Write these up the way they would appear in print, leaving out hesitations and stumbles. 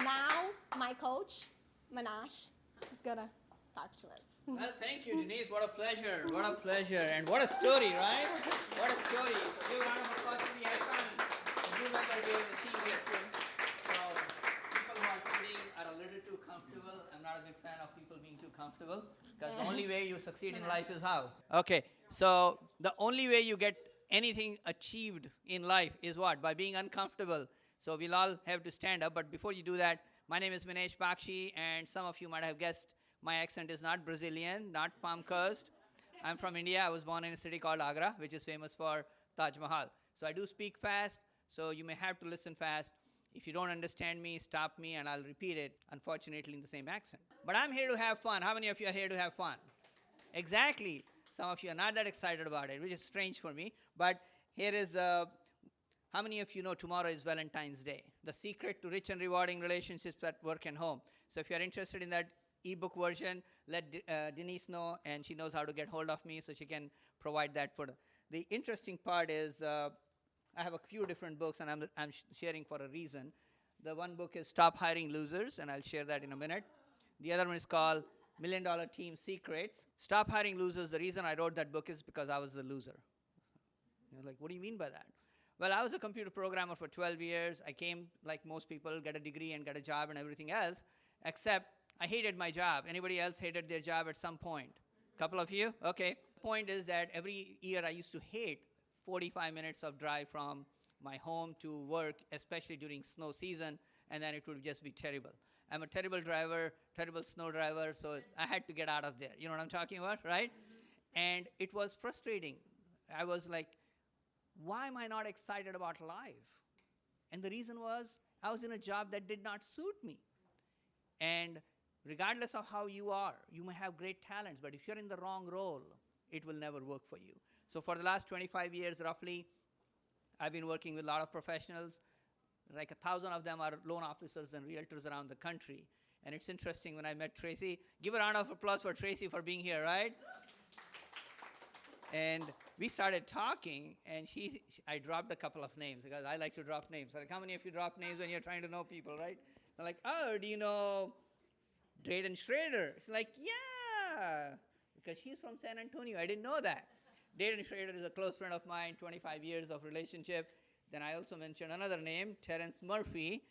Now, my coach, Minesh, is going to talk to us. Well, thank you, Denise. What a pleasure. What a pleasure. And what a story, right? What a story. So give a round of applause to the icon. The new member here, the team here too. So people who are sitting are a little too comfortable. I'm not a big fan of people being too comfortable because the only way you succeed in life is how? Okay, so the only way you get anything achieved in life is what? By being uncomfortable. So we'll all have to stand up. But before you do that, my name is Minesh Baxi, and some of you might have guessed my accent is not Brazilian, not palm coast. I'm from India. I was born in a city called Agra, which is famous for Taj Mahal. So I do speak fast, so you may have to listen fast. If you don't understand me, stop me, and I'll repeat it, unfortunately, in the same accent. But I'm here to have fun. How many of you are here to have fun? Exactly. Some of you are not that excited about it, which is strange for me. But here is, how many of you know tomorrow is Valentine's Day? The secret to rich and rewarding relationships at work and home. So if you're interested in that ebook version, let Denise know, and she knows how to get hold of me, so she can provide that for the interesting part is, I have a few different books, and I'm sharing for a reason. The one book is Stop Hiring Losers, and I'll share that in a minute. The other one is called $1 Million Team Secrets. Stop Hiring Losers, the reason I wrote that book is because I was the loser. You're like, what do you mean by that? Well, I was a computer programmer for 12 years. I came, like most people, get a degree and get a job and everything else, except I hated my job. Anybody else hated their job at some point? Couple of you? Okay. The point is that every year I used to hate 45 minutes of drive from my home to work, especially during snow season, and then it would just be terrible. I'm a terrible driver, terrible snow driver, so I had to get out of there. You know what I'm talking about, right? And it was frustrating. I was like, why am I not excited about life? And the reason was I was in a job that did not suit me. And regardless of how you are, you may have great talents, but if you're in the wrong role, it will never work for you. So for the last 25 years, roughly, I've been working with a lot of professionals. Like 1,000 of them are loan officers and realtors around the country. And it's interesting when I met Tracy. Give a round of applause for Tracy for being here, right? And we started talking, and I dropped a couple of names because I like to drop names. Like, how many of you drop names when you're trying to know people, right? They're like, oh, do you know Drayden Schrader? She's like, yeah, because she's from San Antonio. I didn't know that. Drayden Schrader is a close friend of mine, 25 years of relationship. Then I also mentioned another name, Terrence Murphy,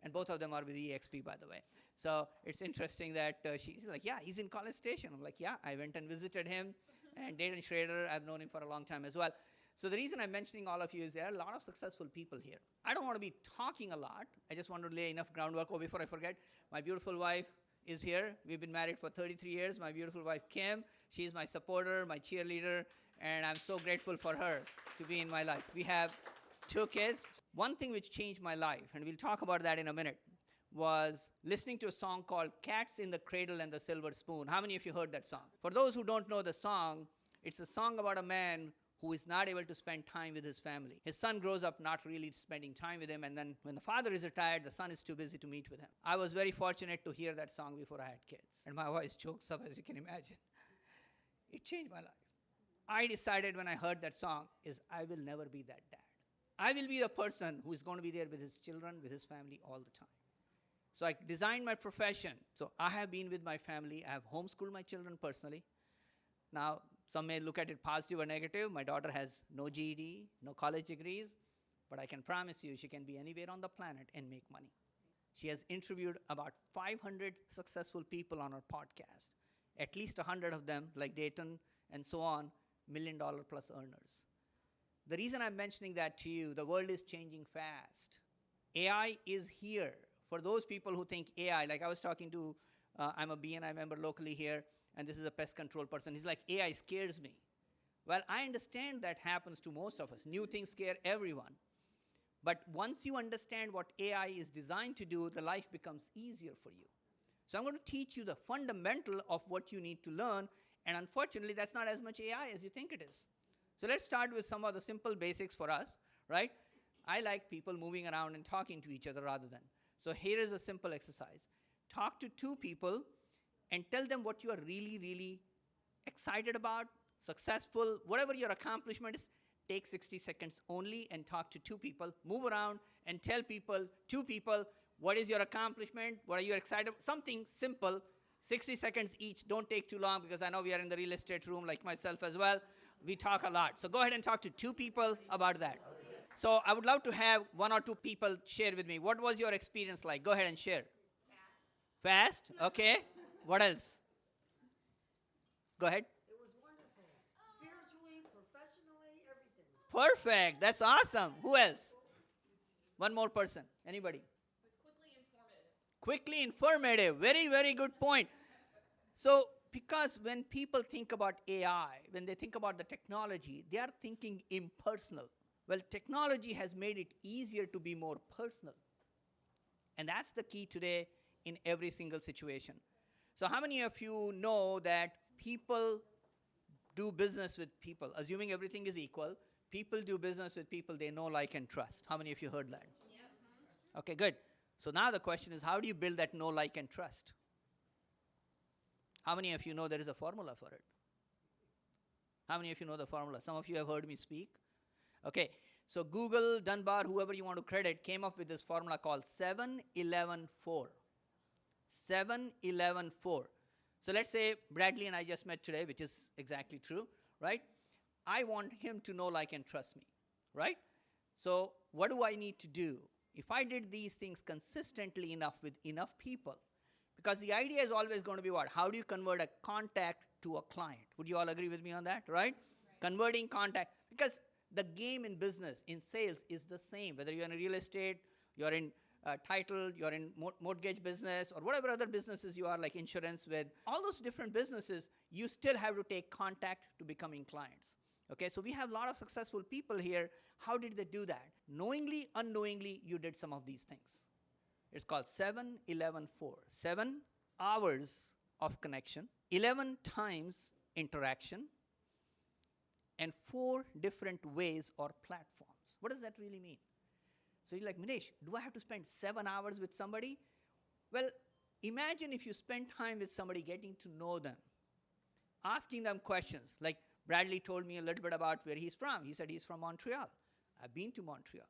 and both of them are with EXP, by the way. So it's interesting that she's like, yeah, he's in College Station. I'm like, yeah, I went and visited him. And Drayden Schrader, I've known him for a long time as well. So the reason I'm mentioning all of you is there are a lot of successful people here. I don't want to be talking a lot. I just want to lay enough groundwork. Oh, before I forget, my beautiful wife is here. We've been married for 33 years. My beautiful wife, Kim, she's my supporter, my cheerleader, and I'm so grateful for her to be in my life. We have 2 kids. One thing which changed my life, and we'll talk about that in a minute, was listening to a song called Cats in the Cradle and the Silver Spoon. How many of you heard that song? For those who don't know the song, it's a song about a man who is not able to spend time with his family. His son grows up not really spending time with him, and then when the father is retired, the son is too busy to meet with him. I was very fortunate to hear that song before I had kids, and my voice chokes up, as you can imagine. It changed my life. I decided when I heard that song is I will never be that dad. I will be the person who is going to be there with his children, with his family all the time. So I designed my profession. So I have been with my family. I have homeschooled my children personally. Now, some may look at it positive or negative. My daughter has no GED, no college degrees, but I can promise you she can be anywhere on the planet and make money. She has interviewed about 500 successful people on her podcast. At least 100 of them, like Dayton and so on, $1 million plus earners. The reason I'm mentioning that to you, the world is changing fast. AI is here. For those people who think AI, like I was talking to, I'm a BNI member locally here, and this is a pest control person. He's like, AI scares me. Well, I understand that happens to most of us. New things scare everyone. But once you understand what AI is designed to do, the life becomes easier for you. So I'm going to teach you the fundamental of what you need to learn, and unfortunately, that's not as much AI as you think it is. So let's start with some of the simple basics for us, right? I like people moving around and talking to each other rather than. So here is a simple exercise. Talk to 2 people and tell them what you are really, really excited about, successful, whatever your accomplishment is. Take 60 seconds only and talk to 2 people. Move around and tell 2 people What is your accomplishment? What are you excited? Something simple, 60 seconds each. Don't take too long because I know we are in the real estate room like myself as well. We talk a lot. So go ahead and talk to 2 people about that. So I would love to have 1 or 2 people share with me. What was your experience like? Go ahead and share. Fast? Okay. What else? Go ahead. It was wonderful. Spiritually, professionally, everything. Perfect. That's awesome. Who else? One more person. Anybody? Quickly informative. Very, very good point. So, because when people think about AI, when they think about the technology, they are thinking impersonal. Well, technology has made it easier to be more personal. And that's the key today in every single situation. So how many of you know that people do business with people? Assuming everything is equal, people do business with people they know, like, and trust. How many of you heard that? Yep. Okay, good. So now the question is, how do you build that know, like, and trust? How many of you know there is a formula for it? How many of you know the formula? Some of you have heard me speak. Okay, so Google, Dunbar, whoever you want to credit, came up with this formula called 7-11-4. 7-11-4. So let's say Bradley and I just met today, which is exactly true, right? I want him to know, like, and trust me, right? So what do I need to do? If I did these things consistently enough with enough people, because the idea is always going to be what? How do you convert a contact to a client? Would you all agree with me on that, right? Converting contact. Because the game in business, in sales, is the same. Whether you're in real estate, you're in title, you're in mortgage business, or whatever other businesses you are, like insurance with, all those different businesses, you still have to take contact to becoming clients. Okay, so we have a lot of successful people here. How did they do that? Knowingly, unknowingly, you did some of these things. It's called 7-11-4. 7 hours of connection, 11 times interaction, and 4 different ways or platforms. What does that really mean? So you're like, Minesh, do I have to spend 7 hours with somebody? Well, imagine if you spend time with somebody, getting to know them, asking them questions. Like Bradley told me a little bit about where he's from. He said he's from Montreal. I've been to Montreal,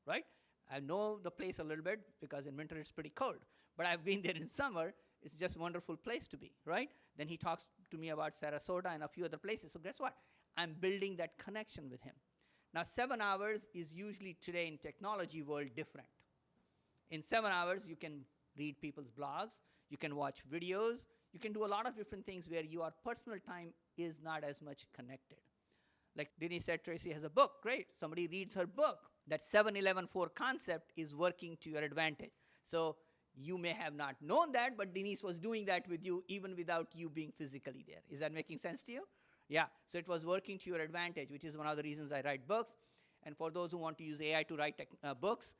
right? I know the place a little bit because in winter it's pretty cold. But I've been there in summer. It's just a wonderful place to be, right? Then he talks to me about Sarasota and a few other places. So guess what? I'm building that connection with him. Now, 7 hours is usually today in technology world different. In 7 hours, you can read people's blogs, you can watch videos, you can do a lot of different things where your personal time is not as much connected. Like Denise said, Tracy has a book. Great. Somebody reads her book. That 7-11-4 concept is working to your advantage. So you may have not known that, but Denise was doing that with you even without you being physically there. Is that making sense to you? Yeah. So it was working to your advantage, which is one of the reasons I write books. And for those who want to use AI to write books,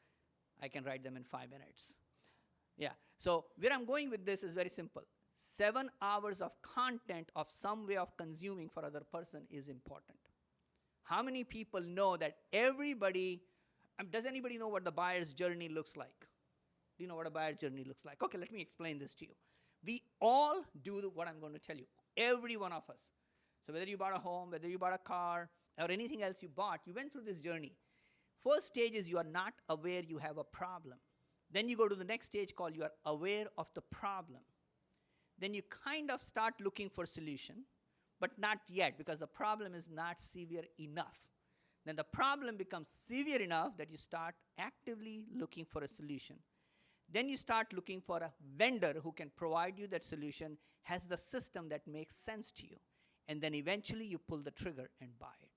I can write them in 5 minutes. Yeah. So where I'm going with this is very simple. 7 hours of content of some way of consuming for other person is important. How many people know that everybody, does anybody know what the buyer's journey looks like? Do you know what a buyer's journey looks like? Okay, let me explain this to you. We all do what I'm going to tell you. Every one of us. So whether you bought a home, whether you bought a car, or anything else you bought, you went through this journey. First stage is you are not aware you have a problem. Then you go to the next stage called you are aware of the problem. Then you kind of start looking for solution, but not yet because the problem is not severe enough. Then the problem becomes severe enough that you start actively looking for a solution. Then you start looking for a vendor who can provide you that solution, has the system that makes sense to you. And then eventually you pull the trigger and buy it.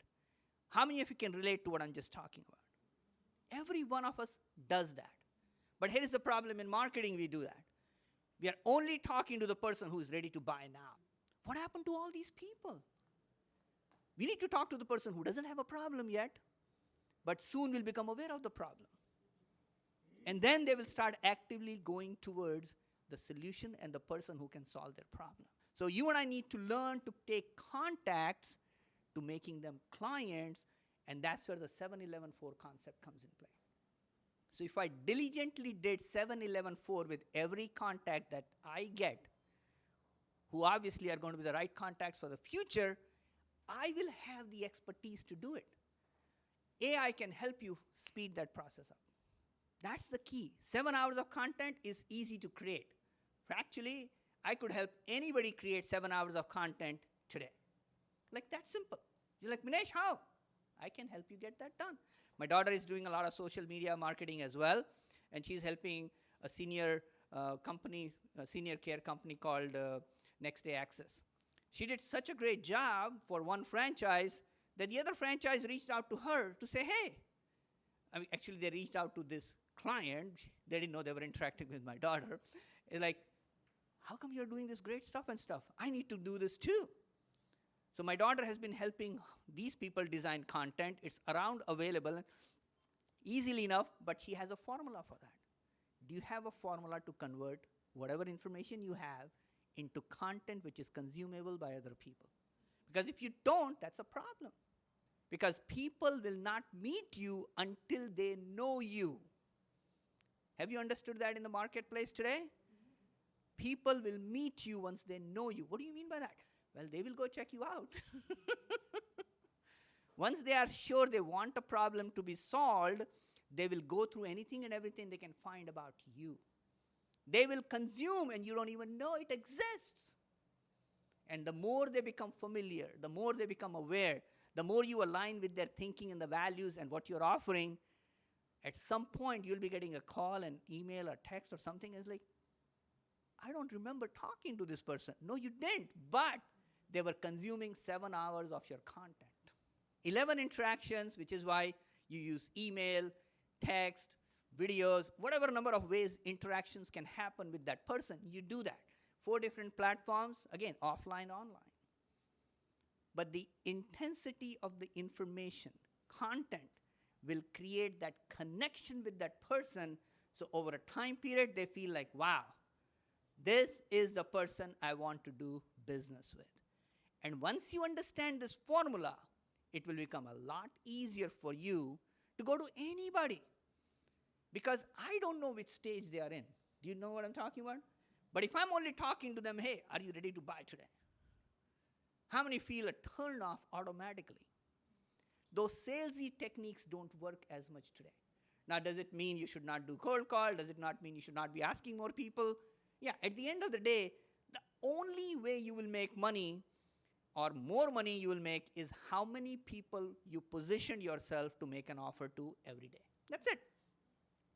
How many of you can relate to what I'm just talking about? Every one of us does that. But here is the problem in marketing, we do that. We are only talking to the person who is ready to buy now. What happened to all these people? We need to talk to the person who doesn't have a problem yet, but soon will become aware of the problem. And then they will start actively going towards the solution and the person who can solve their problem. So you and I need to learn to take contacts to making them clients, and that's where the 7-11-4 concept comes in play. So if I diligently did 7-11-4 with every contact that I get, who obviously are going to be the right contacts for the future, I will have the expertise to do it. AI can help you speed that process up. That's the key. 7 hours of content is easy to create. Actually, I could help anybody create 7 hours of content today. Like that simple. You're like, Minesh, how? I can help you get that done. My daughter is doing a lot of social media marketing as well, and she's helping a senior company, a senior care company called Next Day Access. She did such a great job for one franchise that the other franchise reached out to her to say, hey, I mean, actually they reached out to this client. They didn't know they were interacting with my daughter. It's like, how come you're doing this great stuff and stuff? I need to do this too. So my daughter has been helping these people design content. It's around available easily enough, but she has a formula for that. Do you have a formula to convert whatever information you have into content which is consumable by other people? Because if you don't, that's a problem. Because people will not meet you until they know you. Have you understood that in the marketplace today? People will meet you once they know you. What do you mean by that? Well, they will go check you out. Once they are sure they want a problem to be solved, they will go through anything and everything they can find about you. They will consume and you don't even know it exists. And the more they become familiar, the more they become aware, the more you align with their thinking and the values and what you're offering, at some point you'll be getting a call, an email, or text or something. It's like, I don't remember talking to this person. No, you didn't, but they were consuming 7 hours of your content. 11 interactions, which is why you use email, text, videos, whatever number of ways interactions can happen with that person, you do that. 4 different platforms, again, offline, online. But the intensity of the information, content, will create that connection with that person, so over a time period, they feel like, wow, this is the person I want to do business with. And once you understand this formula, it will become a lot easier for you to go to anybody. Because I don't know which stage they are in. Do you know what I'm talking about? But if I'm only talking to them, hey, are you ready to buy today? How many feel a turn off automatically? Those salesy techniques don't work as much today. Now, does it mean you should not do cold call? Does it not mean you should not be asking more people? Yeah, at the end of the day, the only way you will make money or more money you will make is how many people you position yourself to make an offer to every day. That's it.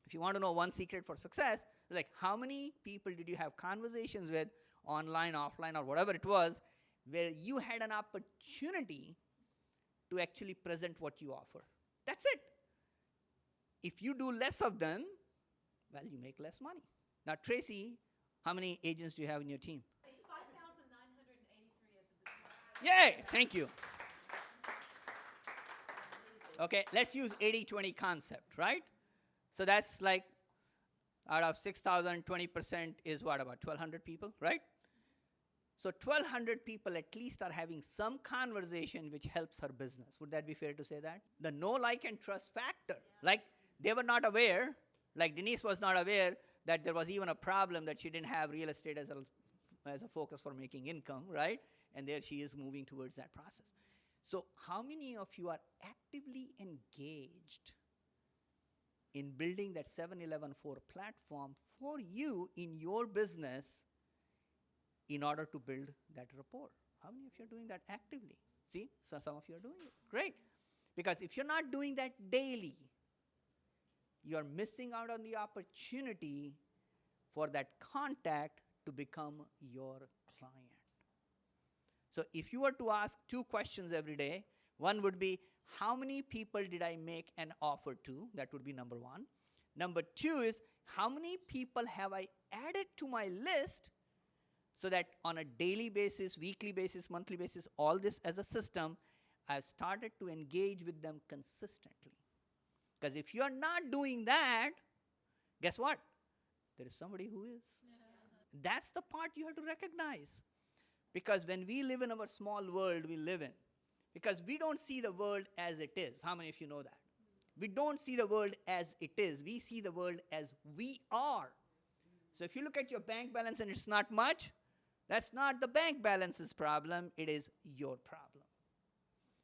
If you want to know one secret for success, it's like how many people did you have conversations with online, offline, or whatever it was, where you had an opportunity to actually present what you offer. That's it. If you do less of them, well, you make less money. Now, Tracy, how many agents do you have in your team? 5,983 as of this morning. Yay! Thank you. Okay, let's use 80-20 concept, right? So that's like out of 6,000, 20% is what, about 1,200 people, right? So 1,200 people at least are having some conversation which helps her business. Would that be fair to say that? The know, like, and trust factor. Like, they were not aware, like Denise was not aware that there was even a problem that she didn't have real estate as a focus for making income, right? And there she is moving towards that process. So how many of you are actively engaged in building that 7-Eleven-4 platform for you in your business in order to build that rapport? How many of you are doing that actively? See, so some of you are doing it. Great. Because if you're not doing that daily, you're missing out on the opportunity for that contact to become your client. So if you were to ask 2 questions every day, one would be, how many people did I make an offer to? That would be number 1. Number 2 is, how many people have I added to my list so that on a daily basis, weekly basis, monthly basis, all this as a system, I've started to engage with them consistently. Because if you're not doing that, guess what? There is somebody who is. Yeah. That's the part you have to recognize. Because when we live in our small world we live in, because we don't see the world as it is. How many of you know that? We don't see the world as it is. We see the world as we are. So if you look at your bank balance and it's not much, that's not the bank balance's problem. It is your problem.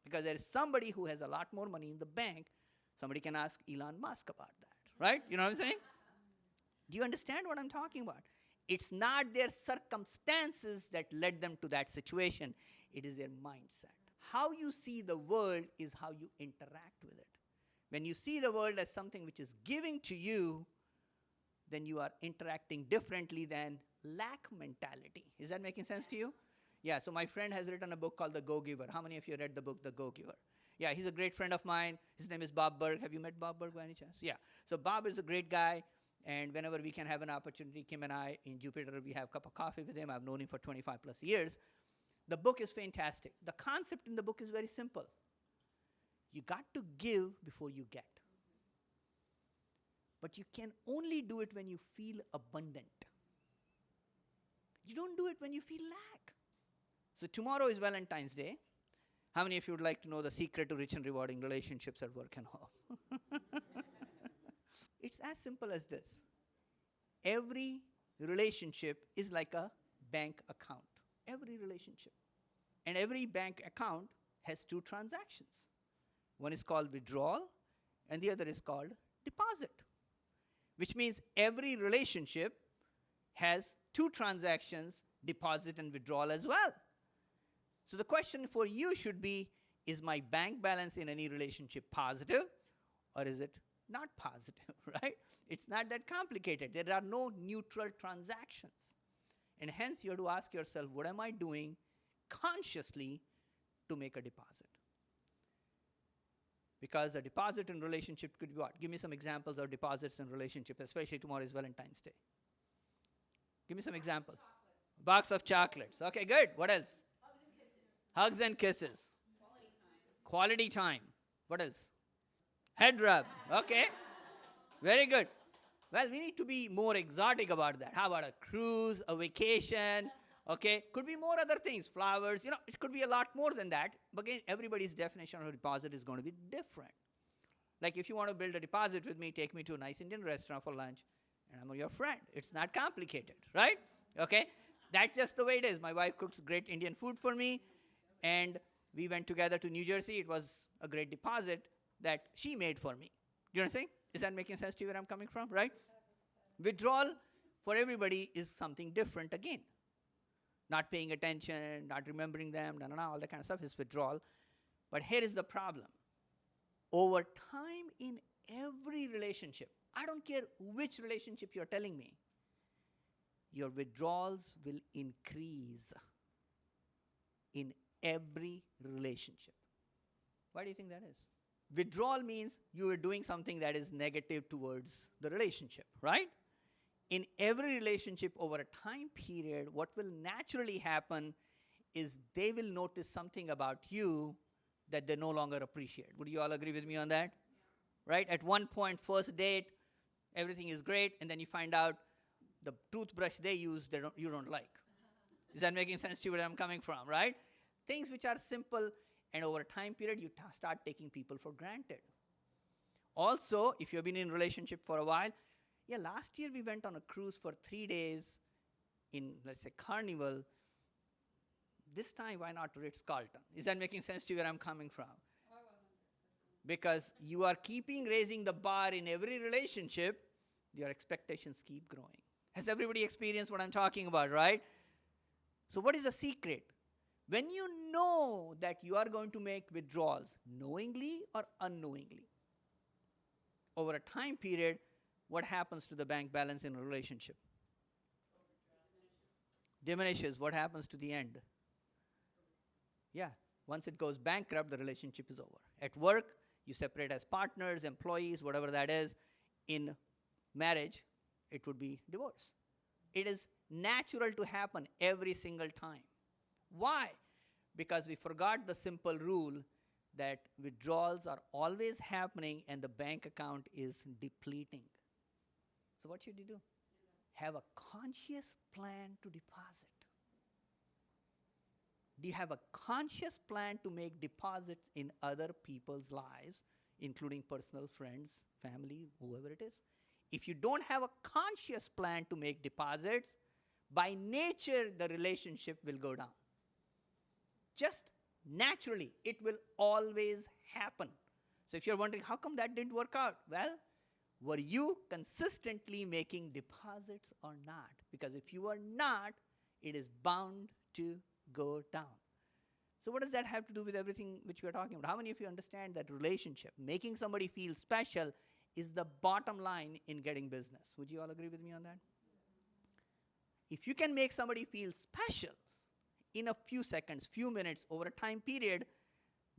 Because there is somebody who has a lot more money in the bank. Somebody can ask Elon Musk about that, right? You know what I'm saying? Do you understand what I'm talking about? It's not their circumstances that led them to that situation, it is their mindset. How you see the world is how you interact with it. When you see the world as something which is giving to you, then you are interacting differently than lack mentality. Is that making sense to you? Yeah, so my friend has written a book called The Go-Giver. How many of you read the book The Go-Giver? Yeah, he's a great friend of mine. His name is Bob Berg. Have you met Bob Berg by any chance? Yeah. So Bob is a great guy, and whenever we can have an opportunity, Kim and I in Jupiter, we have a cup of coffee with him. I've known him for 25 plus years. The book is fantastic. The concept in the book is very simple. You got to give before you get. But you can only do it when you feel abundant. You don't do it when you feel lack. So tomorrow is Valentine's Day. How many of you would like to know the secret to rich and rewarding relationships at work and home? It's as simple as this. Every relationship is like a bank account. Every relationship. And every bank account has two transactions. One is called withdrawal, and the other is called deposit. Which means every relationship has two transactions, deposit and withdrawal as well. So the question for you should be, is my bank balance in any relationship positive or is it not positive, right? It's not that complicated. There are no neutral transactions. And hence you have to ask yourself, what am I doing consciously to make a deposit? Because a deposit in relationship could be what? Give me some examples of deposits in relationship, especially tomorrow is Valentine's Day. Give me some examples. Box of chocolates. Okay, good. What else? Hugs and kisses. Quality time. What else? Head rub. Okay. Very good. Well, we need to be more exotic about that. How about a cruise, a vacation? Okay. Could be more other things. Flowers. It could be a lot more than that. But again, everybody's definition of a deposit is going to be different. Like if you want to build a deposit with me, take me to a nice Indian restaurant for lunch, and I'm your friend. It's not complicated, right? Okay. That's just the way it is. My wife cooks great Indian food for me, and we went together to New Jersey. It was a great deposit that she made for me. Do you know what I'm saying? Is that making sense to you where I'm coming from, right? Withdrawal for everybody is something different again. Not paying attention, not remembering them, all that kind of stuff is withdrawal. But here is the problem. Over time in every relationship, I don't care which relationship you're telling me, your withdrawals will increase in every relationship. Why do you think that is? Withdrawal means you are doing something that is negative towards the relationship, right? In every relationship over a time period, what will naturally happen is they will notice something about you that they no longer appreciate. Would you all agree with me on that? Yeah. Right? At one point, first date, everything is great, and then you find out the toothbrush they use, you don't like. Is that making sense to you where I'm coming from, right? Things which are simple, and over a time period, you start taking people for granted. Also, if you've been in a relationship for a while, last year we went on a cruise for 3 days in, let's say, Carnival. This time, why not Ritz-Carlton? Is that making sense to you where I'm coming from? Because you are raising the bar in every relationship, your expectations keep growing. Has everybody experienced what I'm talking about, right? So what is the secret? When you know that you are going to make withdrawals, knowingly or unknowingly, over a time period, what happens to the bank balance in a relationship? Diminishes. What happens to the end? Yeah, once it goes bankrupt, the relationship is over. At work, you separate as partners, employees, whatever that is. In marriage, it would be divorce. It is natural to happen every single time. Why? Because we forgot the simple rule that withdrawals are always happening and the bank account is depleting. So what should you do? Have a conscious plan to deposit. Do you have a conscious plan to make deposits in other people's lives, including personal friends, family, whoever it is? If you don't have a conscious plan to make deposits, by nature, the relationship will go down. Just naturally, it will always happen. So if you're wondering, how come that didn't work out? Well, Were you consistently making deposits or not? Because if you are not, it is bound to go down. So what does that have to do with everything which we are talking about? How many of you understand that relationship, making somebody feel special, is the bottom line in getting business? Would you all agree with me on that? If you can make somebody feel special in a few seconds, few minutes, over a time period,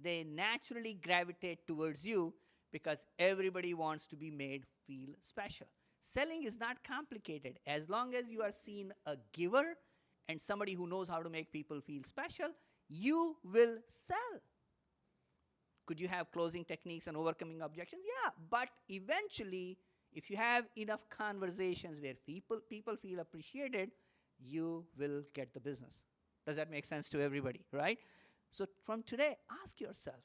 they naturally gravitate towards you because everybody wants to be made feel special. Selling is not complicated. As long as you are seen a giver and somebody who knows how to make people feel special, you will sell. Could you have closing techniques and overcoming objections? Yeah, but eventually, if you have enough conversations where people feel appreciated, you will get the business. Does that make sense to everybody, right? So from today, ask yourself,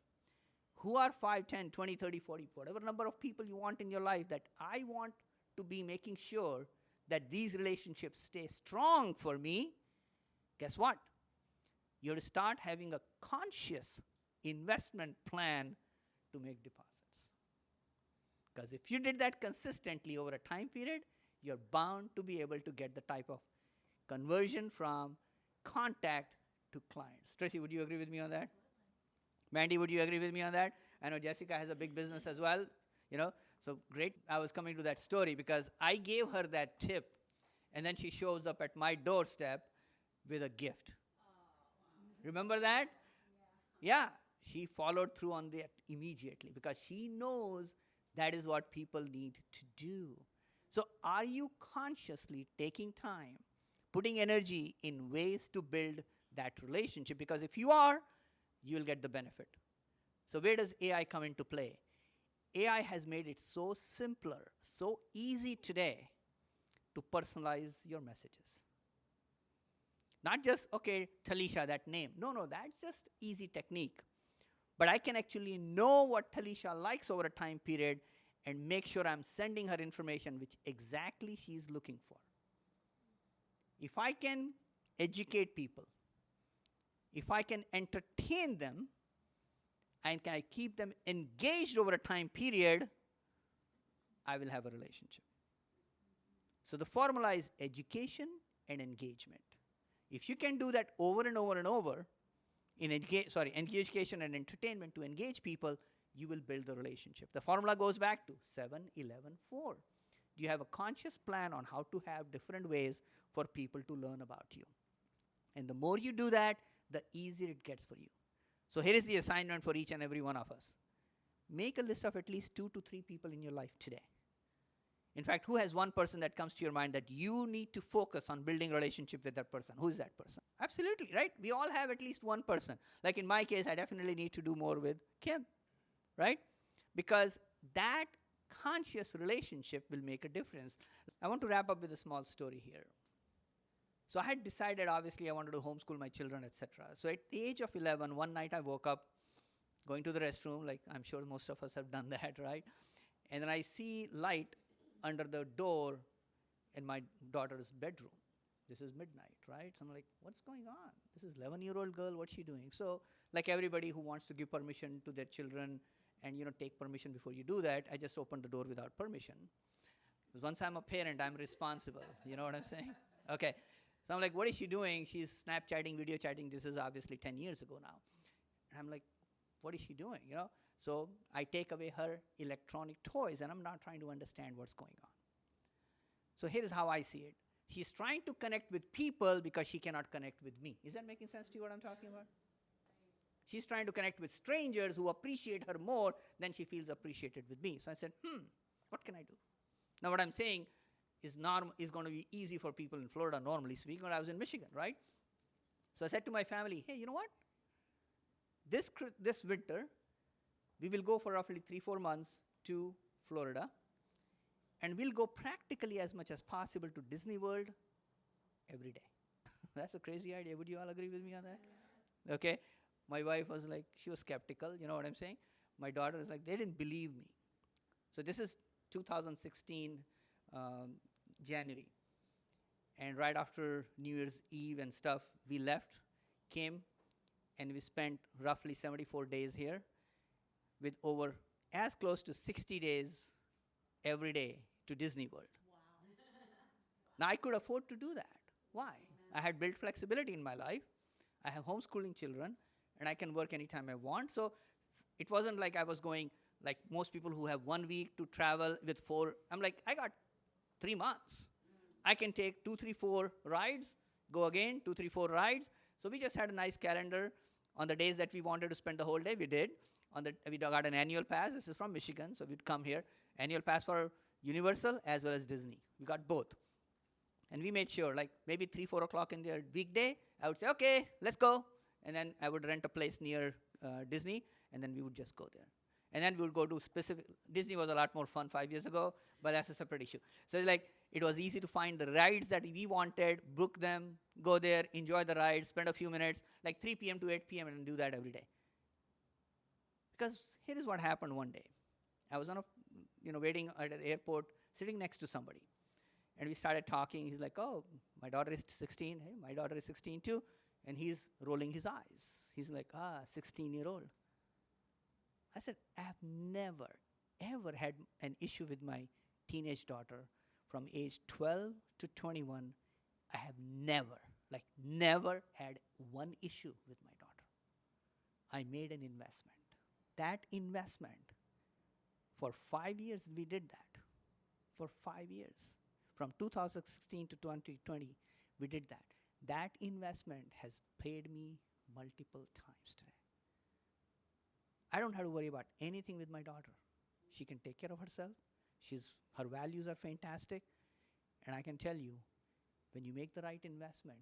who are 5, 10, 20, 30, 40, whatever number of people you want in your life that I want to be making sure that these relationships stay strong for me? Guess what? You have to start having a conscious investment plan to make deposits. Because if you did that consistently over a time period, you're bound to be able to get the type of conversion from contact to clients. Tracy, would you agree with me on that? Mandy, would you agree with me on that? I know Jessica has a big business as well, so great. I was coming to that story because I gave her that tip, and then she shows up at my doorstep with a gift. Remember that? Yeah, she followed through on that immediately because she knows that is what people need to do. So are you consciously taking time, putting energy in ways to build that relationship? Because if you are, you'll get the benefit. So where does AI come into play? AI has made it so simpler, so easy today to personalize your messages. Not just, okay, Talisha, that name. No, that's just easy technique. But I can actually know what Talisha likes over a time period and make sure I'm sending her information which exactly she's looking for. If I can educate people, if I can entertain them, and can I keep them engaged over a time period, I will have a relationship. So the formula is education and engagement. If you can do that over and over and over, education and entertainment to engage people, you will build the relationship. The formula goes back to 7, 11, 4. Do you have a conscious plan on how to have different ways for people to learn about you? And the more you do that, the easier it gets for you. So here is the assignment for each and every one of us. Make a list of at least 2 to 3 people in your life today. In fact, who has one person that comes to your mind that you need to focus on building a relationship with that person? Who is that person? Absolutely, right? We all have at least one person. Like in my case, I definitely need to do more with Kim, right? Because that conscious relationship will make a difference. I want to wrap up with a small story here. So I had decided, obviously, I wanted to homeschool my children, etc. So at the age of 11, one night I woke up, going to the restroom, like I'm sure most of us have done that, right? And then I see light under the door in my daughter's bedroom. This is midnight, right? So I'm like, what's going on? This is 11-year-old girl, what's she doing? So like everybody who wants to give permission to their children and take permission before you do that, I just opened the door without permission. Because once I'm a parent, I'm responsible. You know what I'm saying? Okay. So I'm like, what is she doing? She's Snapchatting, video chatting. This is obviously 10 years ago now. And I'm like, what is she doing? So I take away her electronic toys, and I'm not trying to understand what's going on. So here is how I see it. She's trying to connect with people because she cannot connect with me. Is that making sense to you what I'm talking about? She's trying to connect with strangers who appreciate her more than she feels appreciated with me. So I said, what can I do? Now what I'm saying is going to be easy for people in Florida, normally speaking, when I was in Michigan, right? So I said to my family, hey, you know what? This winter, we will go for roughly 3-4 months to Florida, and we'll go practically as much as possible to Disney World every day. That's a crazy idea. Would you all agree with me on that? Yeah. Okay. My wife was like, she was skeptical. You know what I'm saying? My daughter was like, they didn't believe me. So this is 2016 January. And right after New Year's Eve and stuff, we left, came, and we spent roughly 74 days here with over as close to 60 days every day to Disney World. Now, I could afford to do that. Why? I had built flexibility in my life. I have homeschooling children, and I can work anytime I want. So it wasn't like I was going like most people who have 1 week to travel with 4. I'm like, I got 3 months. I can take 2, 3, 4 rides, go again, 2, 3, 4 rides. So we just had a nice calendar. On the days that we wanted to spend the whole day, we did. We got an annual pass. This is from Michigan, so we'd come here. Annual pass for Universal as well as Disney. We got both. And we made sure, like maybe 3, 4 o'clock in the weekday, I would say, okay, let's go. And then I would rent a place near Disney, and then we would just go there. And then we would go to specific, Disney was a lot more fun 5 years ago, but that's a separate issue. So like, it was easy to find the rides that we wanted, book them, go there, enjoy the ride, spend a few minutes, like 3 p.m. to 8 p.m. and do that every day. Because here is what happened one day. I was on waiting at the airport, sitting next to somebody. And we started talking. He's like, oh, my daughter is 16. Hey, my daughter is 16 too. And he's rolling his eyes. He's like, 16-year-old. I said, I have never, ever had an issue with my teenage daughter from age 12 to 21. I have never had one issue with my daughter. I made an investment. That investment, for 5 years, we did that. For 5 years. From 2016 to 2020, we did that. That investment has paid me multiple times today. I don't have to worry about anything with my daughter. She can take care of herself. Her values are fantastic. And I can tell you, when you make the right investment,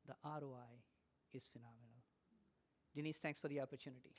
the ROI is phenomenal. Denise, thanks for the opportunity.